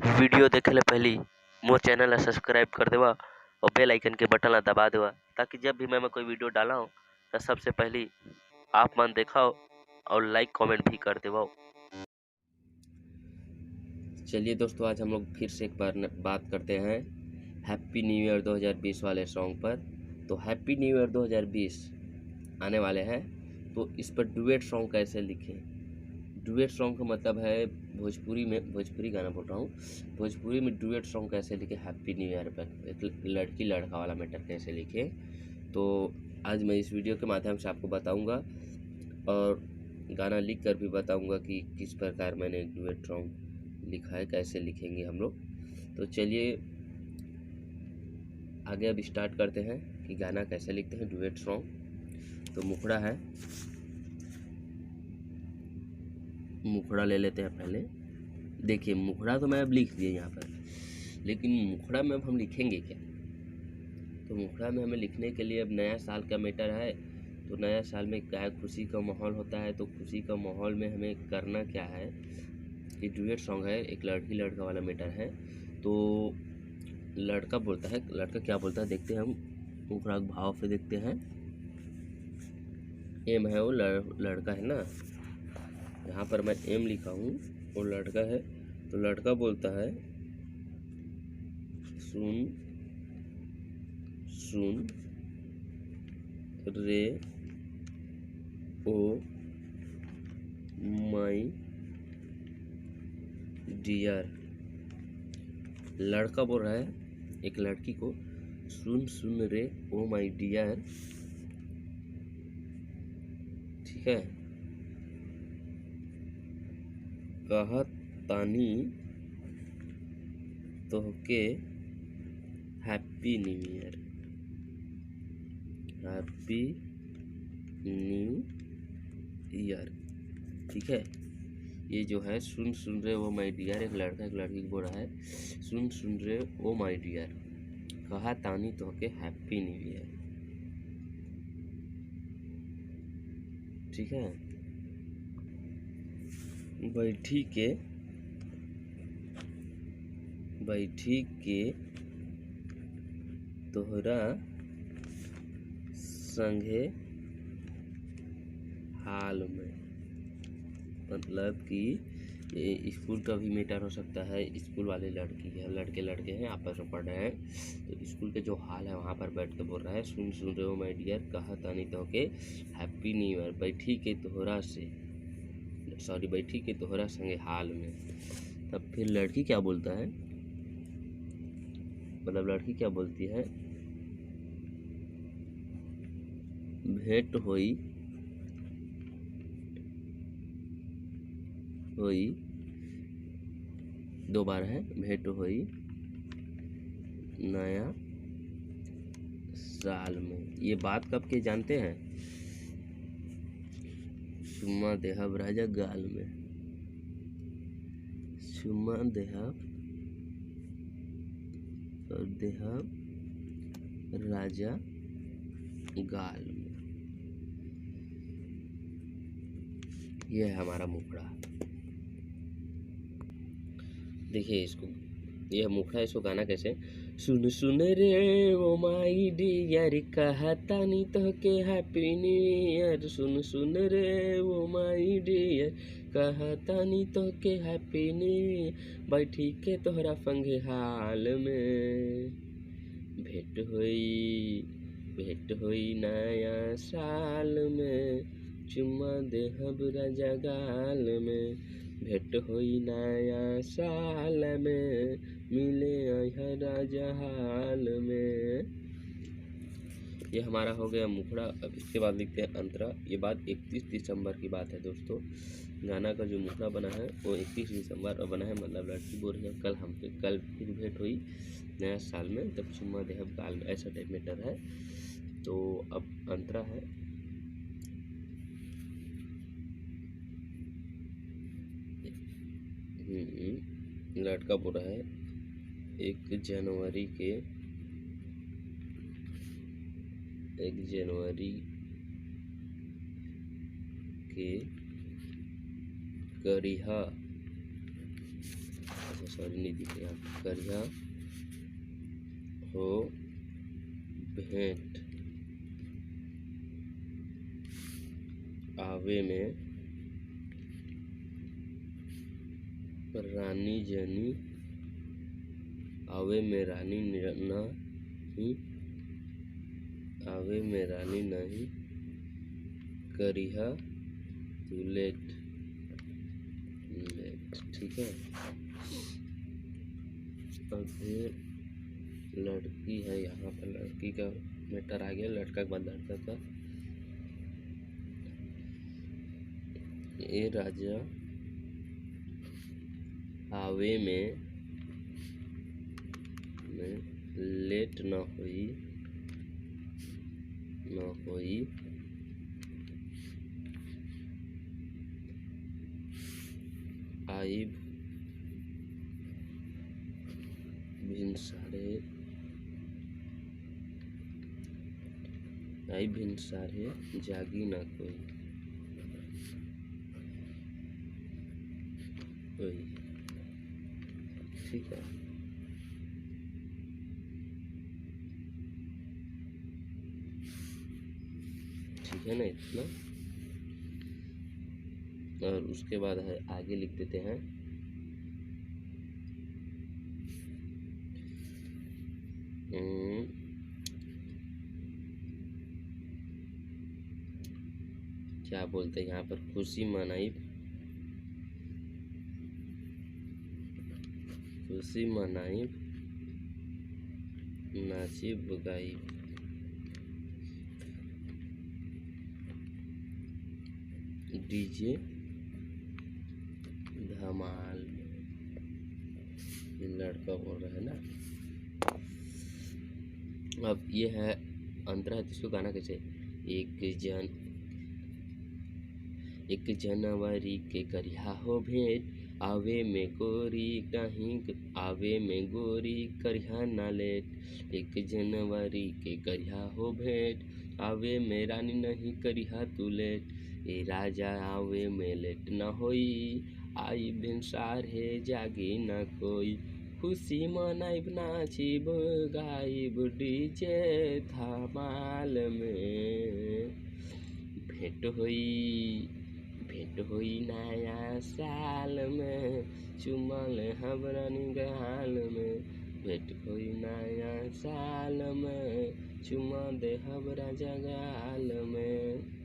Video देखेले पहली मोर channel ला subscribe कर देवा और बेल आइकन के बटन ला दबा देवा, ताकि जब भी मैं कोई वीडियो डाला हूँ तो सबसे पहली आप मन देखाओ और लाइक कमेंट भी कर देवा। चलिए दोस्तों, आज हम लोग फिर से एक बार बात करते हैं हैप्पी न्यू ईयर 2020 वाले सॉन्ग पर। तो हैप्पी न्यू ईयर 2020 आने वाले हैं, तो इस पर डुएट सॉन्ग कैसे लिखें। डुएट सॉन्ग का मतलब है भोजपुरी गाना बोल रहा हूँ, भोजपुरी में डुएट सॉन्ग कैसे लिखे हैप्पी न्यू ईयर पर, एक लड़की लड़का वाला मैटर कैसे लिखे। तो आज मैं इस वीडियो के माध्यम से आपको बताऊंगा और गाना लिख कर भी बताऊंगा कि किस प्रकार मैंने डुएट सॉन्ग लिखा है, कैसे लिखेंगे हम लोग। तो चलिए आगे अब स्टार्ट करते हैं कि गाना कैसे लिखते हैं डुएट सॉन्ग। तो मुखड़ा है, मुखड़ा ले लेते हैं पहले। देखिए मुखड़ा तो मैं अब लिख दिए यहाँ पर, लेकिन मुखड़ा में अब हम लिखेंगे क्या। तो मुखड़ा में हमें लिखने के लिए अब नया साल का मैटर है, तो नया साल में क्या है, खुशी का माहौल होता है। तो खुशी का माहौल में हमें करना क्या है, ये डुएट सॉन्ग है, एक लड़की लड़का वाला मैटर है। तो लड़का बोलता है, लड़का क्या बोलता है देखते हैं हम, मुखड़ा के भाव से देखते हैं। एम है वो लड़का है ना, यहाँ पर मैं एम लिखा हूँ, वो लड़का है। तो लड़का बोलता है सुन सुन रे ओ माई डियर। लड़का बोल रहा है एक लड़की को, सुन सुन रे ओ माई डियर, ठीक है। कहत तानी तोहके happy new year, happy new year, ठीक है। ये जो है सुन सुन रे ओ माई डियर, एक लड़का एक लड़की को बोल रहा है सुन सुन रे ओ माई डियर, कहा तानी तोहके हैप्पी न्यू ईयर, ठीक है। बैठी के तोहरा संगे हाल में, मतलब कि ये स्कूल का भी मैटर हो सकता है। स्कूल वाले लड़की है, लड़के हैं, आपस में पढ़ रहे हैं, तो स्कूल के जो हाल है वहाँ पर बैठ के बोल रहा है सुन सुन रहे हो माय डियर, कहा तानी तो के हैप्पी न्यू ईयर, बैठी के तोहरा संगे हाल में। तब फिर लड़की क्या बोलता है, मतलब लड़की क्या बोलती है, भेंट होई दो बार है, भेंट होई नया साल में। ये बात कब के जानते हैं, चुम्मा देहब राजा गाल में, चुम्मा देहब और देहब राजा गाल में। ये है हमारा मुखड़ा। देखिए इसको, यह मुखड़ा, इसको गाना कैसे, सुन सुन रे ओ माई डियर, कहा तानी तो के हैप्पी न्यू ईयर, सुन सुन रे ओ माई डियर, कहा तानी तो के हैप्पी न्यू ईयर, बैठी के तोहरा संगे हाल में, भेंट होई नया साल में, चुम्मा देहब राजा गाल में, भेंट होई नया साल में, मिले अइहा राजा हाल में। ये हमारा हो गया मुखड़ा। अब इसके बाद लिखते हैं अंतरा। ये बात 31 दिसंबर की बात है दोस्तों। गाना का जो मुखड़ा बना है वो 31 दिसंबर बना है, मतलब लड़की बोल रही है कल फिर भेंट हुई नया साल में, तब चुम्मा देहब गाल में, ऐसा टाइप मैटर है। तो अब अंतरा है, लड़का बोल रहा है 1 जनवरी के करिहा, सॉरी नहीं दिखे यहाँ, करिहा हो भेंट आवे में रानी जनी, आवे में रानी नहीं, आवे में रानी नहीं, करिहा तू लेट। ठीक है। अब फिर लड़की है, यहाँ पर लड़की का मैटर आ गया, लड़का के बाद लड़का का। ए राजा आवे में लेट न होई, आइब भिनसारे जागी न कोई। ठीक है। ठीक है ना इतना। और उसके बाद है आगे लिख देते हैं क्या बोलते हैं यहाँ पर, खुशी मनाई नाची गाई, डीजे धमाल। लड़का बोल रहा है ना। अब ये है अंतरा है, तो इसको गाना कैसे, एक जनवरी के करिहा हो भेंट, आवे में गोरी करिहा ना लेट। 1 जनवरी के करिहा हो भेंट, आवे में रानी नहीं करिहा तू लेट। ए राजा आवे में लेट न होई, आई भिनसार है जागी न कोई। खुशी मनाइब नाचिब गाइब डीजे धमाल में। भेंट होई नया साल में, चुमल हमरन गाल में। भेंट होई नया साल में, चुमा दे हमरा जगाल में।